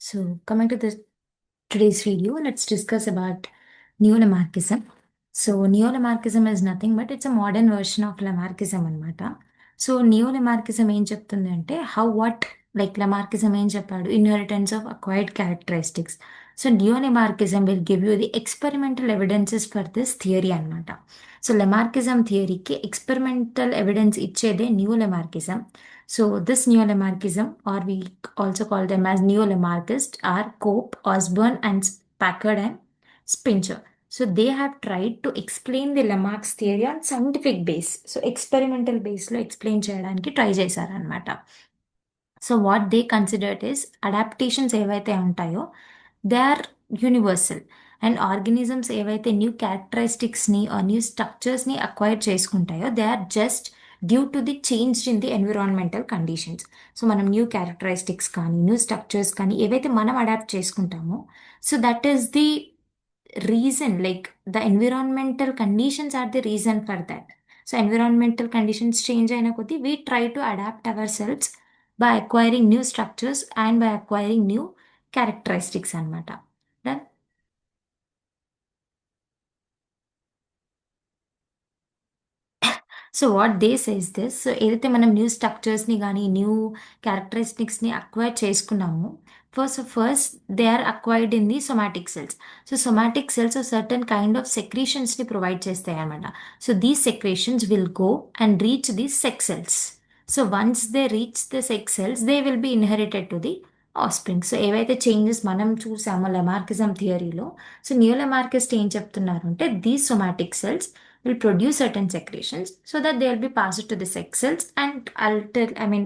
So, coming to today's video, let's discuss about neo-Lamarckism. So, neo-Lamarckism is nothing but it's a modern version of Lamarckism అనమాట. So neo-Lamarckism ఏం చెప్తుంది అంటే Lamarckism ఏం చెప్పాడు inheritance of acquired characteristics. So neo-Lamarckism will give you the experimental evidences for this theory అనమాట. So Lamarckism థియరీకి experimental evidence ఇచ్చేదే neo-Lamarckism. So this neo-Lamarckism, or we also call them as neo-Lamarckists, are Cope, Osborne, and Packard and Spencer. So they have tried to explain the Lamarck's theory on scientific base. So experimental base లో explain చేయడానికి try చేశారనమాట. So what they considered is adaptations ఏవైతే ఉంటాయో they are universal and organisms ఏవైతే new క్యారెక్టరిస్టిక్స్ని new స్ట్రక్చర్స్ని acquire చేసుకుంటాయో they are just due to the change in the environmental conditions. So మనం న్యూ క్యారెక్టరిస్టిక్స్ కానీ న్యూ స్ట్రక్చర్స్ కానీ ఏవైతే మనం అడాప్ట్ చేసుకుంటామో so that is the reason the environmental conditions are the reason for that. So environmental conditions change అయిన కొద్దీ we try to adapt ourselves by acquiring new structures and by acquiring new characteristics అన్నమాట. Done? So what they says this, so ఏదైతే మనం new స్ట్రక్చర్స్ని కానీ new క్యారెక్టరిస్టిక్స్ని acquire చేసుకున్నామో first they are acquired in the somatic cells. So somatic cells certain kind of సెక్రీషన్స్ని provide చేస్తాయి అనమాట. So these secretions will go and reach the sex cells. So once they reach the sex cells they will be inherited to the offspring. So ఏవైతే changes మనం చూసామో లెమార్కిజం థియరీలో, so new లెమార్కిస్ట్ ఏం చెప్తున్నారు అంటే these somatic cells will produce certain secretions so that they will be passed to the sex cells and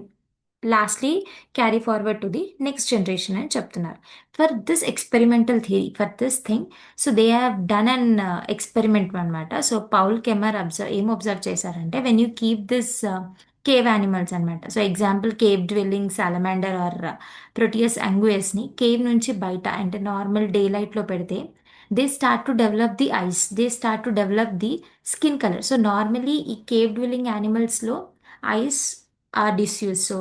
lastly carry forward to the next generation అని చెప్తున్నారు. For this experimental theory, for this thing, so they have done an experiment అనమాట. So Paul Kammerer observe చేశారంటే when you keep this cave animals అనమాట. So example cave dwelling salamander or proteus అంగుయస్ని cave నుంచి బయట అంటే normal day లైట్లో పెడితే they start to develop the eyes, they start to develop the skin color. So normally ఈ cave dwelling animalsలో eyes are disused, so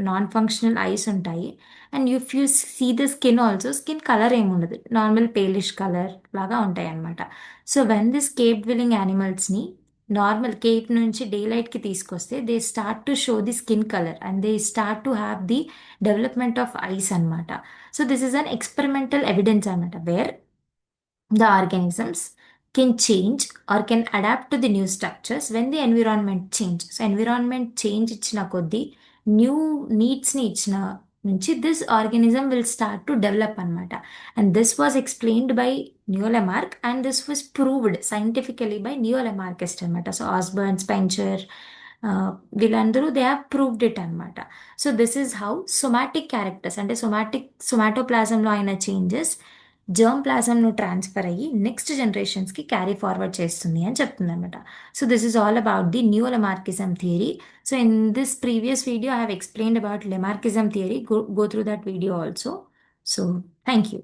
non-functional eyes ఉంటాయి. And if you see the skin also skin colour ఏముండదు, normal palish colour లాగా ఉంటాయి అన్నమాట. So when this cave dwelling యానిమల్స్ని normal cave నుంచి day లైట్కి తీసుకొస్తే they start to show the skin colour and they start to have the development of eyes అనమాట. So this is an experimental evidence అనమాట where the organisms can change or can adapt to the new structures when the environment change. So environment change ఇచ్చిన కొద్దీ new needsని ఇచ్చిన నుంచి this organism will start to develop అనమాట. And this was explained by Neo-Lamarck and this was proved scientifically by Neo-Lamarckist అనమాట. So Osborn Spencer వీళ్ళందరూ they have proved it అనమాట. So this is how somatic characters అంటే సొమాటోప్లాజంలో అయిన changes germ ప్లాజంను transfer అయ్యి next జనరేషన్స్కి క్యారీ ఫార్వర్డ్ చేస్తుంది అని చెప్తుంది అనమాట. So this is all about the new Lamarckism theory. So in this previous video I have explained about Lamarckism theory. Go through that video also. So thank you.